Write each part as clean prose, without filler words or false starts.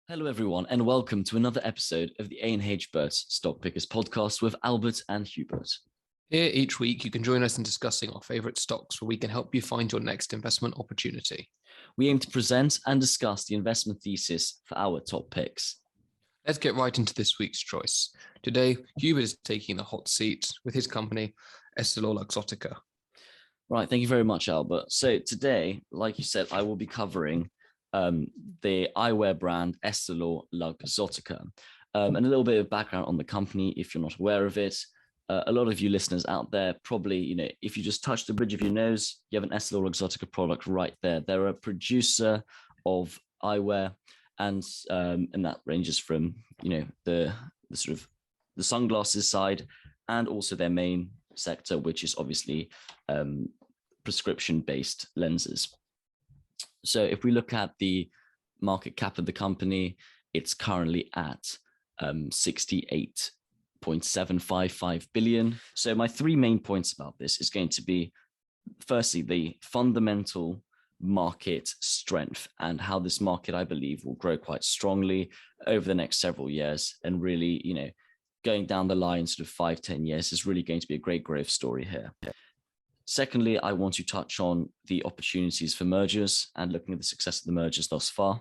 Hello, everyone, and welcome to another episode of the A&H Berts Stockpickers Podcast with Albert and Hubert. Here each week, you can join us in discussing our favorite stocks where we can help you find your next investment opportunity. We aim to present and discuss the investment thesis for our top picks. Let's get right into this week's choice. Today, Hubert is taking the hot seat with his company, EssilorLuxottica. Right, thank you very much, Albert. So today, like you said, I will be covering the eyewear brand EssilorLuxottica. And a little bit of background on the company, if you're not aware of it. A lot of you listeners out there probably, if you just touch the bridge of your nose, you have an EssilorLuxottica product right there. They're a producer of eyewear, and that ranges from, the sort of the sunglasses side, and also their main sector, which is obviously prescription-based lenses. So if we look at the market cap of the company, it's currently at 68.755 billion. So my three main points about this is going to be, firstly, the fundamental market strength and how this market, I believe, will grow quite strongly over the next several years, and really, going down the line sort of 5-10 years is really going to be a great growth story here. Secondly, I want to touch on the opportunities for mergers and looking at the success of the mergers thus far.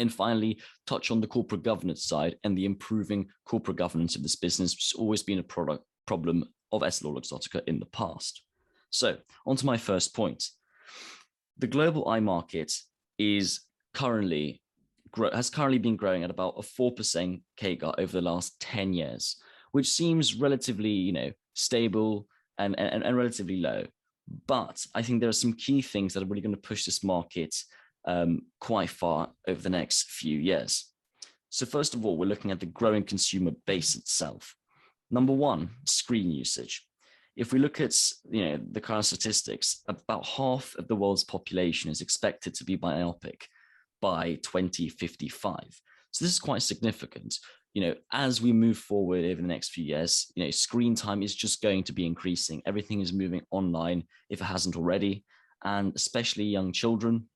And finally, touch on the corporate governance side and the improving corporate governance of this business, which has always been a problem of EssilorLuxottica in the past. So, on to my first point. The global eye market has currently been growing at about a 4% CAGR over the last 10 years, which seems relatively, stable and relatively low. But I think there are some key things that are really going to push this market quite far over the next few years. So first of all, we're looking at the growing consumer base itself. Number one, screen usage. If we look at the current statistics, about half of the world's population is expected to be myopic by 2055. So this is quite significant. As we move forward over the next few years, screen time is just going to be increasing. Everything is moving online if it hasn't already, and especially young children.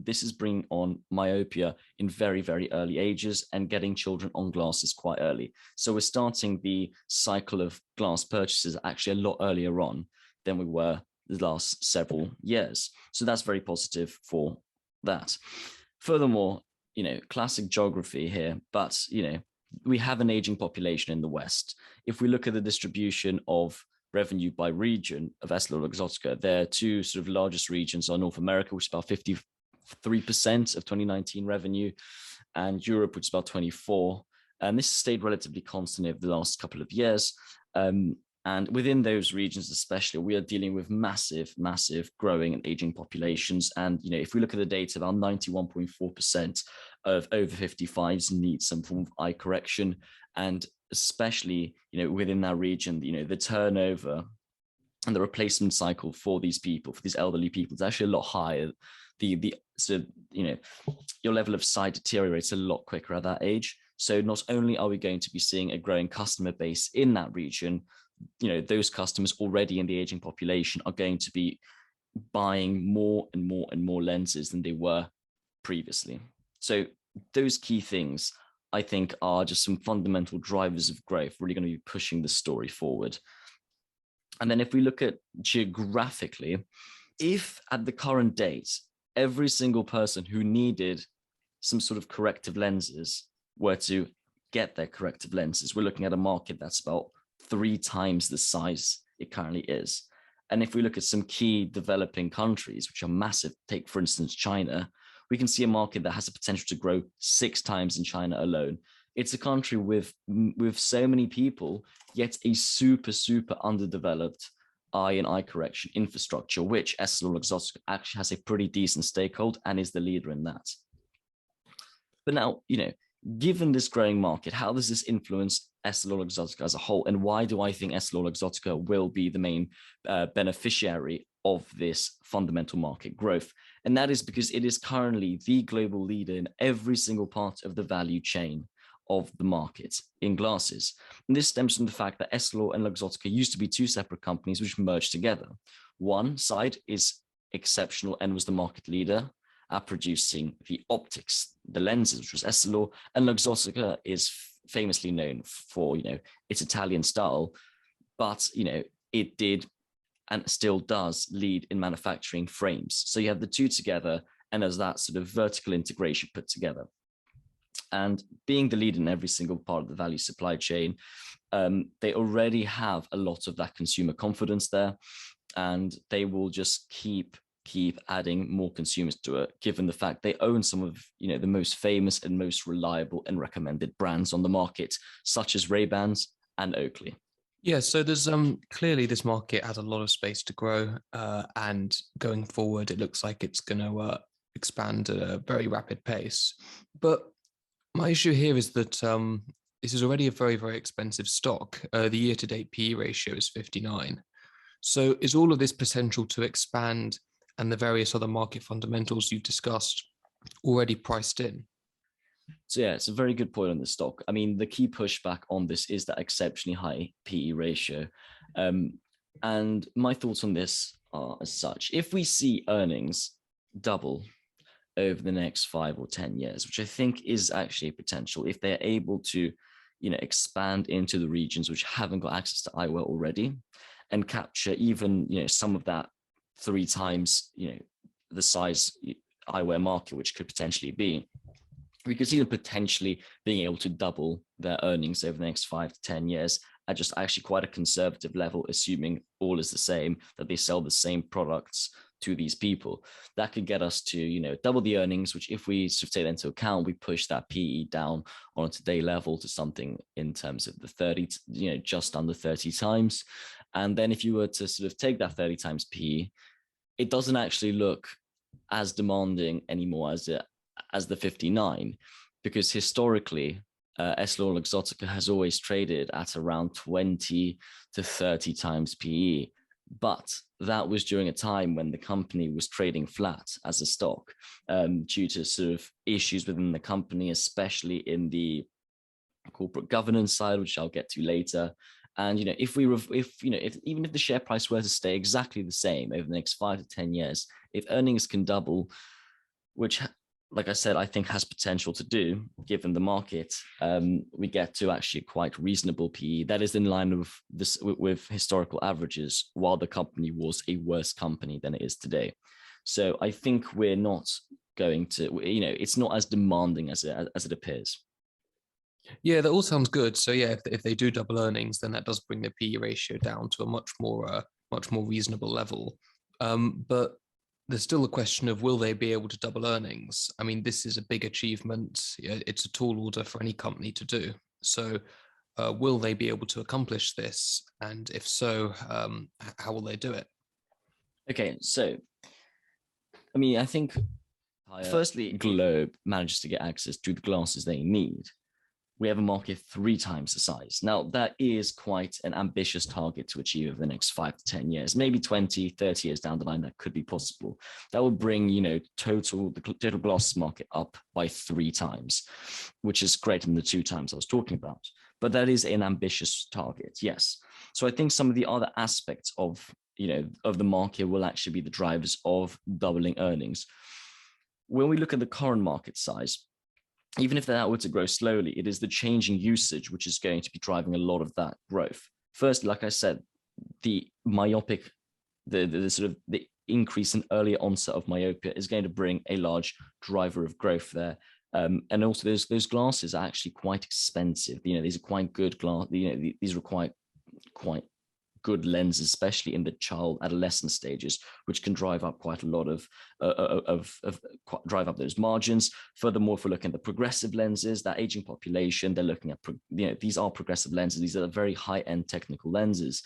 This is bringing on myopia in very, very early ages and getting children on glasses quite early. So we're starting the cycle of glass purchases actually a lot earlier on than we were the last several years. So that's very positive for that. Furthermore, classic geography here, but, we have an aging population in the West. If we look at the distribution of revenue by region of EssilorLuxottica, their two sort of largest regions are North America, which is about 53% of 2019 revenue, and Europe, which is about 24%. And this has stayed relatively constant over the last couple of years. And within those regions, especially, we are dealing with massive, massive growing and aging populations. And, if we look at the data, about 91.4% of over 55s need some form of eye correction. And especially, within that region, the turnover and the replacement cycle for these people, for these elderly people, is actually a lot higher. Your level of sight deteriorates a lot quicker at that age. So not only are we going to be seeing a growing customer base in that region, those customers already in the aging population are going to be buying more and more and more lenses than they were previously. So those key things, I think, are just some fundamental drivers of growth, really going to be pushing the story forward. And then if we look at geographically, if at the current date, every single person who needed some sort of corrective lenses were to get their corrective lenses, we're looking at a market that's about 3 times the size it currently is. And if we look at some key developing countries, which are massive, take, for instance, China, we can see a market that has the potential to grow 6 times in China alone. It's a country with so many people, yet a super, super underdeveloped eye and eye correction infrastructure, which EssilorLuxottica actually has a pretty decent stakehold and is the leader in that. But now, given this growing market, how does this influence EssilorLuxottica as a whole? And why do I think EssilorLuxottica will be the main beneficiary of this fundamental market growth? And that is because it is currently the global leader in every single part of the value chain of the market in glasses. And this stems from the fact that Essilor and Luxottica used to be 2 separate companies which merged together. One side is exceptional and was the market leader, at producing the optics, the lenses, which was Essilor, and Luxottica is famously known for, its Italian style, but, it did and still does lead in manufacturing frames. So you have the two together, and there's that sort of vertical integration put together. And being the lead in every single part of the value supply chain, they already have a lot of that consumer confidence there, and they will just keep adding more consumers to it, given the fact they own some of the most famous and most reliable and recommended brands on the market, such as RayBans and Oakley. Yeah, so there's clearly this market has a lot of space to grow, and going forward, it looks like it's going to expand at a very rapid pace. But my issue here is that this is already a very, very expensive stock. The year-to-date PE ratio is 59. So is all of this potential to expand and the various other market fundamentals you've discussed already priced in? So yeah, it's a very good point on the stock. I mean, the key pushback on this is that exceptionally high PE ratio. And my thoughts on this are as such: if we see earnings double over the next 5 or 10 years, which I think is actually a potential, if they're able to, expand into the regions which haven't got access to eyewear already, and capture even, some of that 3 times, the size eyewear market, which could potentially be, we could see them potentially being able to double their earnings over the next 5 to 10 years at just actually quite a conservative level, assuming all is the same, that they sell the same products to these people. That could get us to, double the earnings, which if we sort of take that into account, we push that PE down on a today level to something in terms of the 30, just under 30 times. And then if you were to sort of take that 30 times PE, it doesn't actually look as demanding anymore as the 59, because historically, EssilorLuxottica has always traded at around 20 to 30 times PE. But that was during a time when the company was trading flat as a stock, due to sort of issues within the company, especially in the corporate governance side, which I'll get to later. And even if the share price were to stay exactly the same over the next 5 to 10 years, if earnings can double, which, like I said, I think has potential to do, given the market, we get to actually quite reasonable PE that is in line with historical averages, while the company was a worse company than it is today. So I think we're not going to, it's not as demanding as it appears. Yeah, that all sounds good. So yeah, if they do double earnings, then that does bring the PE ratio down to a much more reasonable level. But there's still a question of, will they be able to double earnings? I mean, this is a big achievement. It's a tall order for any company to do. So will they be able to accomplish this? And if so, how will they do it? Okay, so, I mean, I think firstly, Globe manages to get access to the glasses they need. We have a market 3 times the size. Now, that is quite an ambitious target to achieve over the next 5 to 10 years, maybe 20, 30 years down the line, that could be possible. That would bring, the total glasses market up by 3 times, which is greater than the 2 times I was talking about. But that is an ambitious target, yes. So I think some of the other aspects of the market will actually be the drivers of doubling earnings. When we look at the current market size, even if that were to grow slowly, it is the changing usage which is going to be driving a lot of that growth. First, like I said, the myopic, the sort of the increase in earlier onset of myopia is going to bring a large driver of growth there. And also those glasses are actually quite expensive. These are quite good glass. These are quite good lenses, especially in the child adolescent stages, which can drive up quite a lot of drive up those margins. Furthermore, if we're looking at the progressive lenses, that aging population, they're looking at, these are progressive lenses. These are very high-end technical lenses.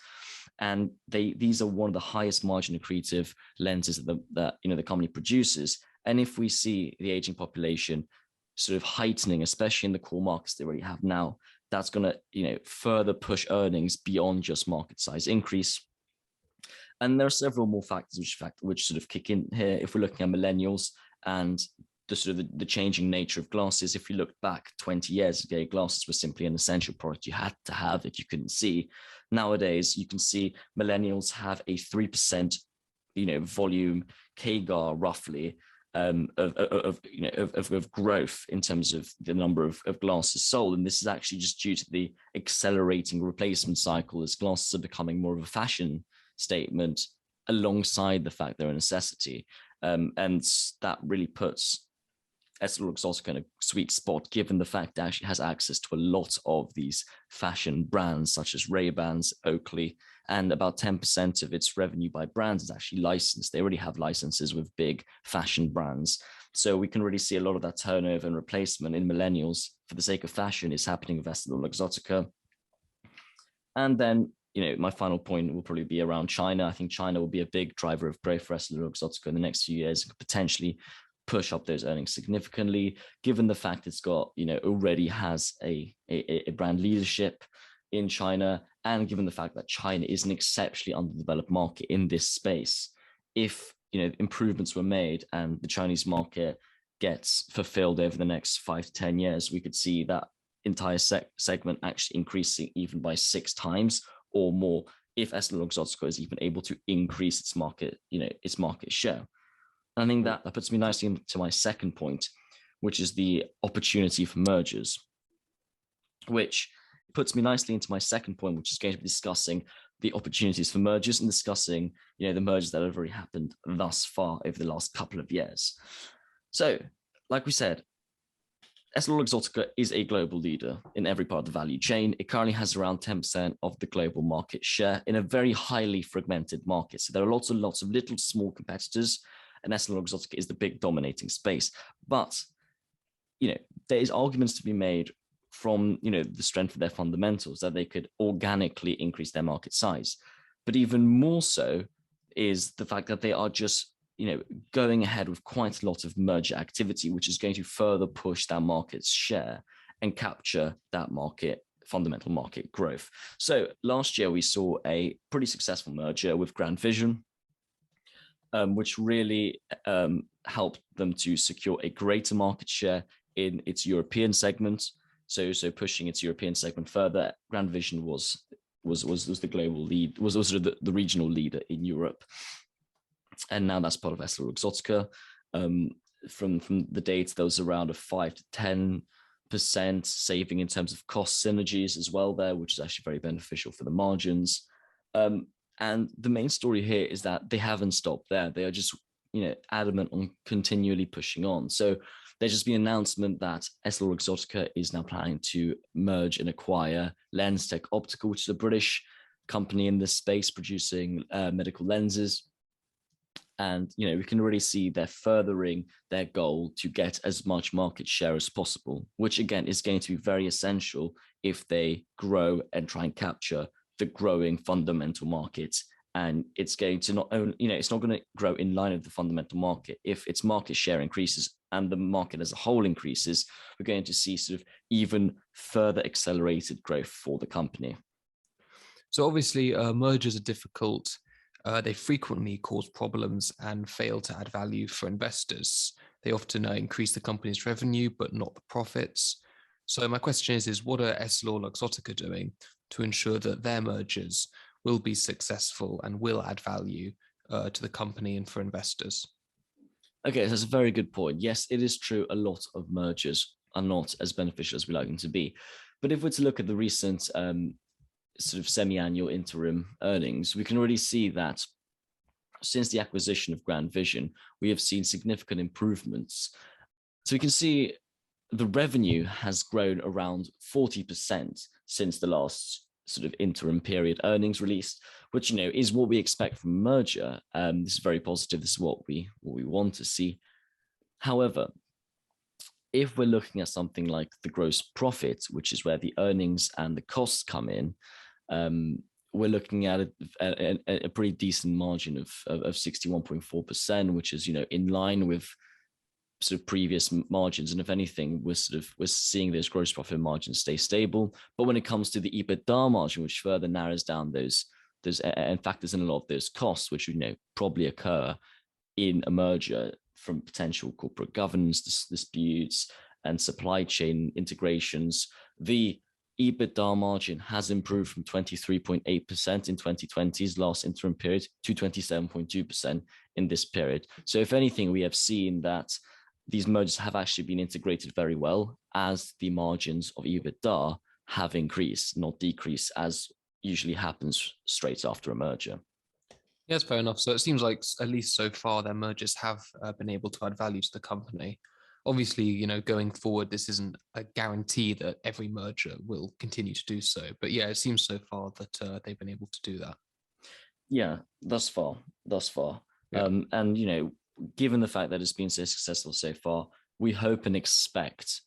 And these are one of the highest margin accretive lenses that the company produces. And if we see the aging population sort of heightening, especially in the core markets they already have now, that's going to further push earnings beyond just market size increase. And there are several more factors which sort of kick in here. If we're looking at millennials and the changing nature of glasses, if you look back 20 years ago, glasses were simply an essential product you had to have if you couldn't see. Nowadays, you can see millennials have a 3% volume CAGR roughly, of growth in terms of the number of glasses sold. And this is actually just due to the accelerating replacement cycle as glasses are becoming more of a fashion statement alongside the fact they're a necessity. And that really puts EssilorLuxottica in a sweet spot, given the fact that it actually has access to a lot of these fashion brands such as RayBans, Oakley, and about 10% of its revenue by brands is actually licensed. They already have licenses with big fashion brands. So we can really see a lot of that turnover and replacement in millennials for the sake of fashion is happening with EssilorLuxottica. And then, my final point will probably be around China. I think China will be a big driver of growth for EssilorLuxottica in the next few years, and could potentially push up those earnings significantly, given the fact it's got, already has a brand leadership in China, and given the fact that China is an exceptionally underdeveloped market in this space. If, improvements were made and the Chinese market gets fulfilled over the next 5 to 10 years, we could see that entire segment actually increasing even by 6 times or more if EssilorLuxottica is even able to increase its market, its market share. I think that puts me nicely into my second point, which is the opportunity for mergers, which puts me nicely into my second point, which is going to be discussing the opportunities for mergers and discussing, the mergers that have already happened thus far over the last couple of years. So, like we said, EssilorLuxottica is a global leader in every part of the value chain. It currently has around 10% of the global market share in a very highly fragmented market. So there are lots and lots of little small competitors, and EssilorLuxottica is the big dominating space. But, there is arguments to be made from, the strength of their fundamentals that they could organically increase their market size. But even more so is the fact that they are just, going ahead with quite a lot of merger activity, which is going to further push that market share and capture that fundamental market growth. So last year we saw a pretty successful merger with Grand Vision, which really helped them to secure a greater market share in its European segment. So pushing its European segment further. Grand Vision was the global lead, was also the regional leader in Europe, and now that's part of EssilorLuxottica. From the data, there was around a 5 to 10% saving in terms of cost synergies as well there, which is actually very beneficial for the margins. And the main story here is that they haven't stopped there. They are just, adamant on continually pushing on. So there's just been an announcement that EssilorLuxottica is now planning to merge and acquire LensTech Optical, which is a British company in this space producing medical lenses. And, we can really see they're furthering their goal to get as much market share as possible, which again is going to be very essential if they grow and try and capture the growing fundamental market. And it's going to not only, it's not going to grow in line with the fundamental market. If its market share increases and the market as a whole increases, we're going to see sort of even further accelerated growth for the company. So obviously mergers are difficult. They frequently cause problems and fail to add value for investors. They often increase the company's revenue, but not the profits. So my question is what are EssilorLuxottica doing to ensure that their mergers will be successful and will add value to the company and for investors? Okay, so that's a very good point. Yes, it is true. A lot of mergers are not as beneficial as we like them to be. But if we're to look at the recent sort of semi-annual interim earnings, we can already see that since the acquisition of Grand Vision, we have seen significant improvements. So we can see the revenue has grown around 40% since the last sort of interim period earnings released, which, is what we expect from a merger. This is very positive. This is what we want to see. However, if we're looking at something like the gross profit, which is where the earnings and the costs come in, we're looking at a pretty decent margin of 61.4%, which is, in line with sort of previous margins. And if anything, we're seeing those gross profit margins stay stable. But when it comes to the EBITDA margin, which further narrows down those and factors in a lot of those costs, which probably occur in a merger from potential corporate governance disputes and supply chain integrations, the EBITDA margin has improved from 23.8% in 2020's last interim period to 27.2% in this period. So if anything, we have seen that these mergers have actually been integrated very well, as the margins of EBITDA have increased, not decreased, as usually happens straight after a merger. Yeah, that's fair enough. So it seems like, at least so far, their mergers have been able to add value to the company. Obviously, going forward, this isn't a guarantee that every merger will continue to do so. But yeah, it seems so far that they've been able to do that. Yeah, thus far. Yeah. And given the fact that it's been so successful so far, we hope and expect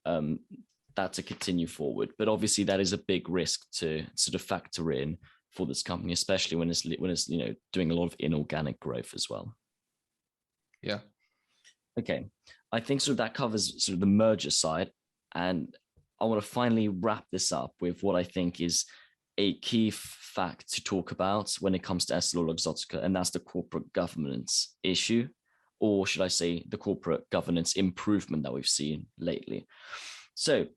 that to continue forward. But obviously, that is a big risk to sort of factor in for this company, especially when it's doing a lot of inorganic growth as well. Yeah. Okay, I think sort of that covers sort of the merger side, and I want to finally wrap this up with what I think is a key fact to talk about when it comes to EssilorLuxottica, and that's the corporate governance issue, or should I say the corporate governance improvement that we've seen lately. So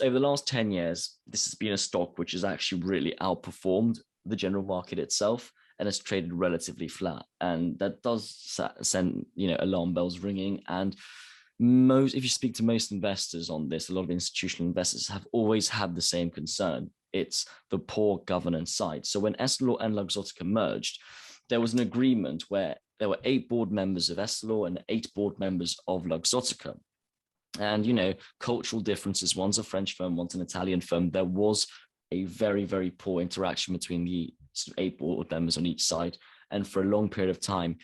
over the last 10 years, this has been a stock which has actually really outperformed the general market itself and has traded relatively flat. And that does send, alarm bells ringing. And if you speak to most investors on this, a lot of institutional investors have always had the same concern. It's the poor governance side. So when Essilor and Luxottica merged, there was an agreement where there were 8 board members of Essilor and 8 board members of Luxottica. And, cultural differences, one's a French firm, one's an Italian firm. There was a very, very poor interaction between the sort of 8 board members on each side. And for a long period of time,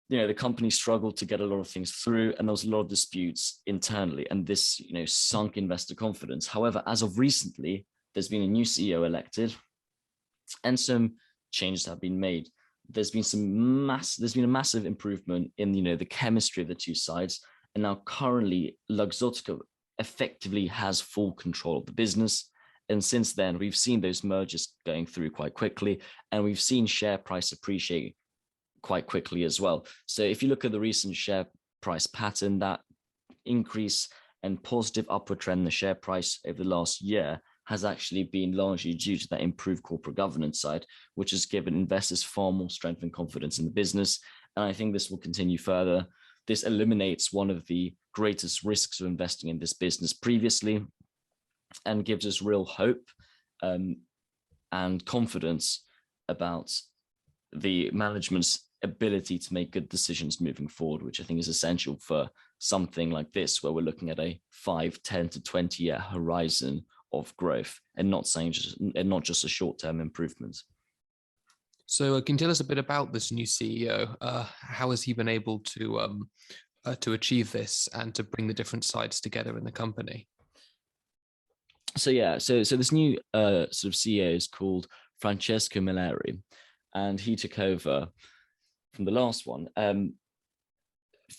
the company struggled to get a lot of things through, and there was a lot of disputes internally. And this, sunk investor confidence. However, as of recently, there's been a new CEO elected and some changes have been made. There's been a massive improvement in, the chemistry of the two sides. And now currently Luxottica effectively has full control of the business. And since then, we've seen those mergers going through quite quickly, and we've seen share price appreciate quite quickly as well. So if you look at the recent share price pattern, that increase and positive upward trend in the share price over the last year has actually been largely due to that improved corporate governance side, which has given investors far more strength and confidence in the business. And I think this will continue further. This eliminates one of the greatest risks of investing in this business previously and gives us real hope and confidence about the management's ability to make good decisions moving forward, which I think is essential for something like this, where we're looking at a 5, 10 to 20-year horizon of growth and not just a short-term improvement. So can you tell us a bit about this new CEO? How has he been able to achieve this and to bring the different sides together in the company? So this new sort of CEO is called Francesco Milleri, and he took over from the last one.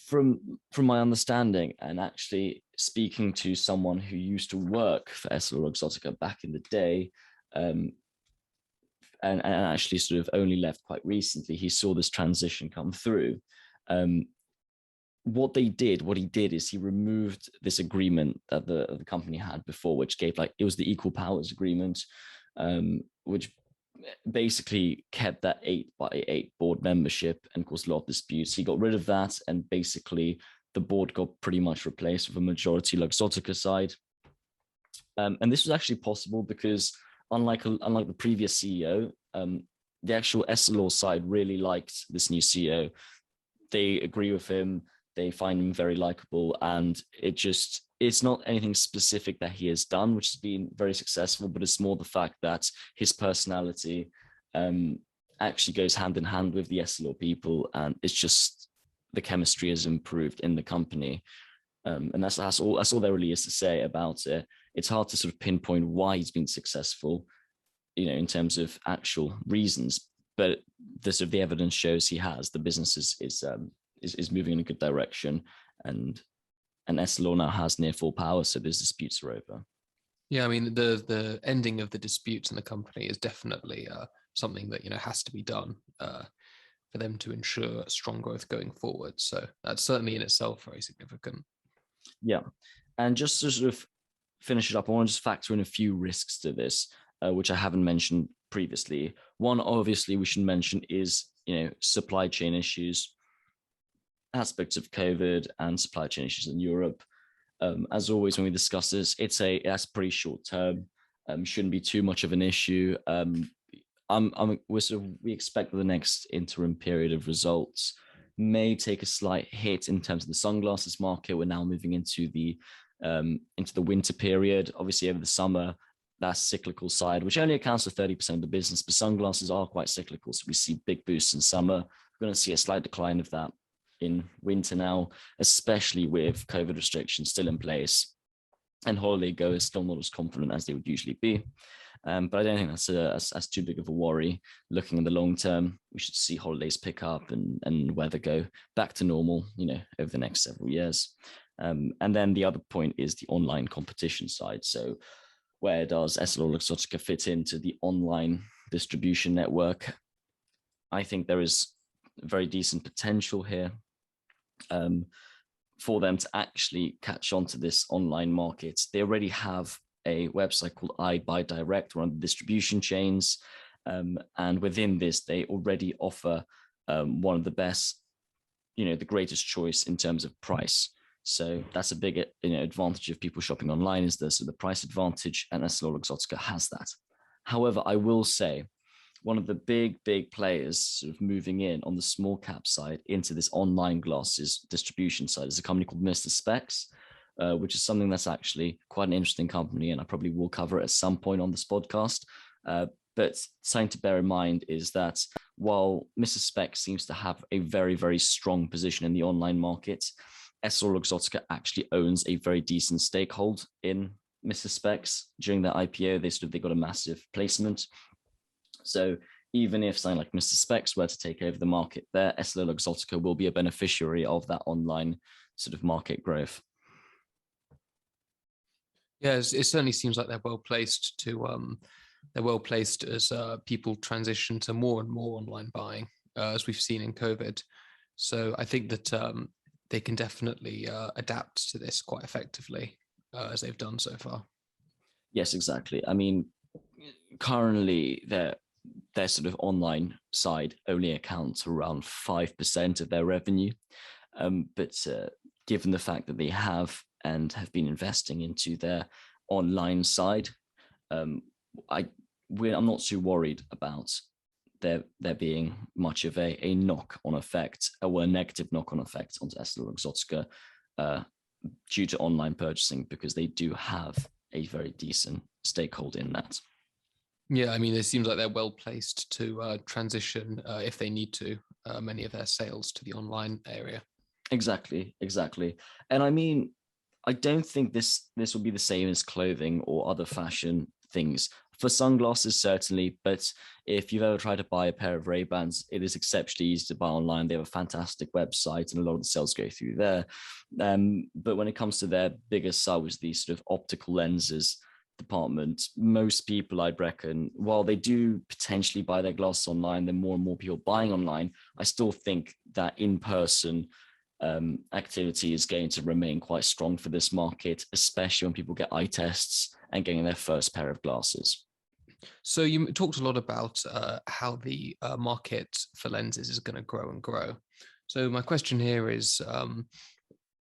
From my understanding, and actually speaking to someone who used to work for EssilorLuxottica back in the day, and actually sort of only left quite recently, he saw this transition come through. What he did is he removed this agreement that the company had before, which gave it was the equal powers agreement, which basically kept that 8x8 board membership and caused a lot of disputes. He got rid of that, and basically the board got pretty much replaced with a majority Luxottica side. And this was actually possible because unlike the previous CEO, the actual Essilor side really liked this new CEO. They agree with him. They find him very likable, and it's not anything specific that he has done, which has been very successful, but it's more the fact that his personality actually goes hand in hand with the Essilor people, and it's just the chemistry has improved in the company. And that's all there really is to say about it. It's hard to sort of pinpoint why he's been successful, in terms of actual reasons, but the evidence shows he has. The business is moving in a good direction, and Essilor now has near full power, so those disputes are over. Yeah, I mean, the ending of the disputes in the company is definitely something that has to be done for them to ensure strong growth going forward. So that's certainly in itself very significant. Yeah, and just to sort of finish it up, I want to just factor in a few risks to this, which I haven't mentioned previously. One, obviously, we should mention is, supply chain issues, aspects of COVID and supply chain issues in Europe. As always, when we discuss this, that's pretty short term. Shouldn't be too much of an issue. We expect that the next interim period of results may take a slight hit in terms of the sunglasses market. We're now moving into the winter period. Obviously, over the summer, that cyclical side, which only accounts for 30% of the business, but sunglasses are quite cyclical. So we see big boosts in summer. We're going to see a slight decline of that in winter now, especially with COVID restrictions still in place and holiday goers still not as confident as they would usually be. But I don't think that's too big of a worry. Looking in the long term, we should see holidays pick up and weather go back to normal, over the next several years. And then the other point is the online competition side. So where does EssilorLuxottica fit into the online distribution network? I think there is very decent potential here for them to actually catch on to this online market. They already have a website called iBuyDirect, one of the distribution chains. And within this, they already offer one of the best, the greatest choice in terms of price. So that's a big advantage of people shopping online, is the price advantage, and EssilorLuxottica has that. However, I will say one of the big players sort of moving in on the small cap side into this online glasses distribution side is a company called Mr. Specs, which is something that's actually quite an interesting company, and I probably will cover it at some point on this podcast. But something to bear in mind is that while Mr. Specs seems to have a very, very strong position in the online market, EssilorLuxottica actually owns a very decent stakehold in Mr. Specs. During their IPO, they got a massive placement. So even if something like Mr. Specs were to take over the market there, EssilorLuxottica will be a beneficiary of that online sort of market growth. Yeah, it certainly seems like they're well placed as people transition to more and more online buying, as we've seen in COVID. So I think that they can definitely adapt to this quite effectively, as they've done so far. Yes, exactly. I mean, currently their sort of online side only accounts for around 5% of their revenue. But given the fact that they have been investing into their online side, I'm not too worried about there being much of a knock-on effect, or a negative knock-on effect onto EssilorLuxottica due to online purchasing, because they do have a very decent stakeholder in that. Yeah, I mean, it seems like they're well placed to transition, if they need to, many of their sales to the online area. Exactly. And I mean, I don't think this will be the same as clothing or other fashion things. For sunglasses, certainly, but if you've ever tried to buy a pair of RayBans, it is exceptionally easy to buy online. They have a fantastic website, and a lot of the sales go through there. But when it comes to their biggest side, was the sort of optical lenses department, most people, I'd reckon, while they do potentially buy their glasses online, then more and more people buying online, I still think that in-person activity is going to remain quite strong for this market, especially when people get eye tests and getting their first pair of glasses. So you talked a lot about how the market for lenses is going to grow and grow. So my question here is,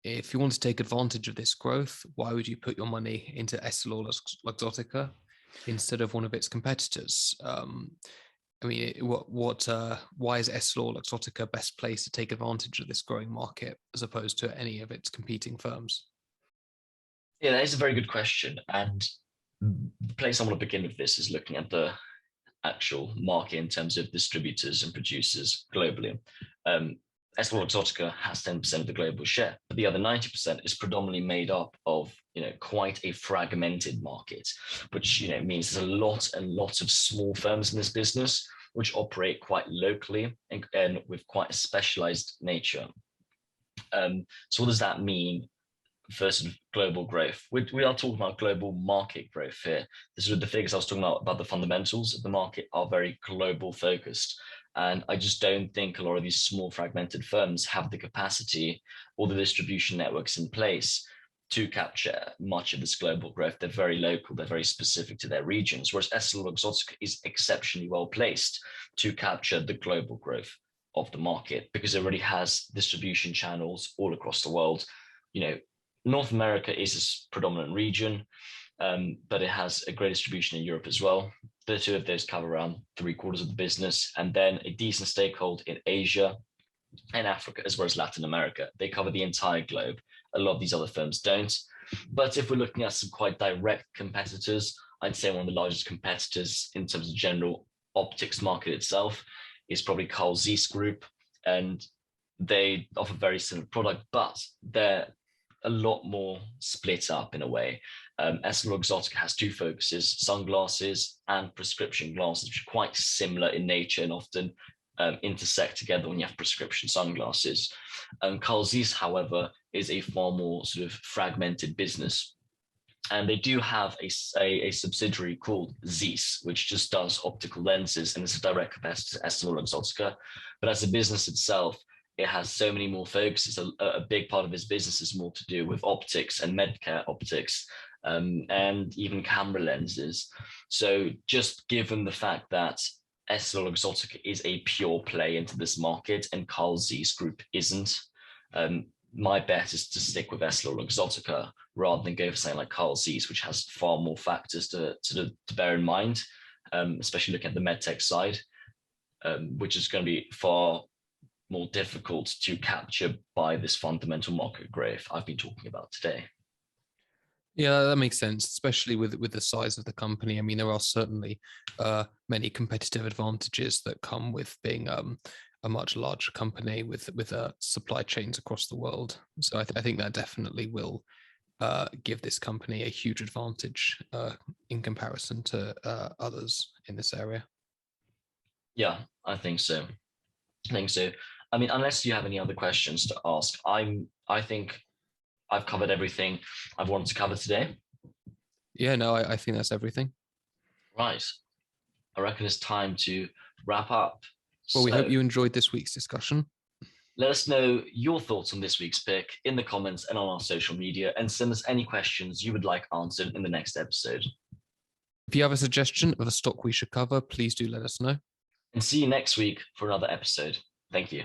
if you want to take advantage of this growth, why would you put your money into EssilorLuxottica instead of one of its competitors? I mean, why is EssilorLuxottica best placed to take advantage of this growing market as opposed to any of its competing firms? Yeah, that is a very good question. And the place I want to begin with this is looking at the actual market in terms of distributors and producers globally. EssilorLuxottica has 10% of the global share, but the other 90% is predominantly made up of, quite a fragmented market, which, means there's a lot of small firms in this business which operate quite locally and with quite a specialized nature. So what does that mean for sort of global growth? We are talking about global market growth here. The figures I was talking about the fundamentals of the market are very global focused. And I just don't think a lot of these small fragmented firms have the capacity or the distribution networks in place to capture much of this global growth. They're very local, they're very specific to their regions, whereas EssilorLuxottica is exceptionally well placed to capture the global growth of the market because it already has distribution channels all across the world. North America is its predominant region, but it has a great distribution in Europe as well. The two of those cover around 3/4 of the business, and then a decent stakehold in Asia and Africa, as well as Latin America. They cover the entire globe. A lot of these other firms don't. But if we're looking at some quite direct competitors, I'd say one of the largest competitors in terms of general optics market itself is probably Carl Zeiss Group. And they offer very similar product, but they're a lot more split up in a way. EssilorLuxottica has two focuses, sunglasses and prescription glasses, which are quite similar in nature and often intersect together when you have prescription sunglasses. Carl Zeiss, however, is a far more sort of fragmented business. And they do have a subsidiary called Zeiss, which just does optical lenses, and it's a direct competitor to EssilorLuxottica. But as a business itself, it has so many more focuses. A big part of its business is more to do with optics and medcare optics, and even camera lenses. So just given the fact that EssilorLuxottica is a pure play into this market and Carl Zeiss Group isn't, my bet is to stick with EssilorLuxottica rather than go for something like Carl Zeiss, which has far more factors to bear in mind, especially looking at the medtech side, which is going to be far more difficult to capture by this fundamental market growth I've been talking about today. Yeah, that makes sense, especially with the size of the company. I mean, there are certainly many competitive advantages that come with being a much larger company with supply chains across the world. So I think that definitely will give this company a huge advantage in comparison to others in this area. Yeah, I think so. I mean, unless you have any other questions to ask, I think I've covered everything I've wanted to cover today. Yeah, no, I think that's everything. Right. I reckon it's time to wrap up. Well, we hope you enjoyed this week's discussion. Let us know your thoughts on this week's pick in the comments and on our social media, and send us any questions you would like answered in the next episode. If you have a suggestion of a stock we should cover, please do let us know. And see you next week for another episode. Thank you.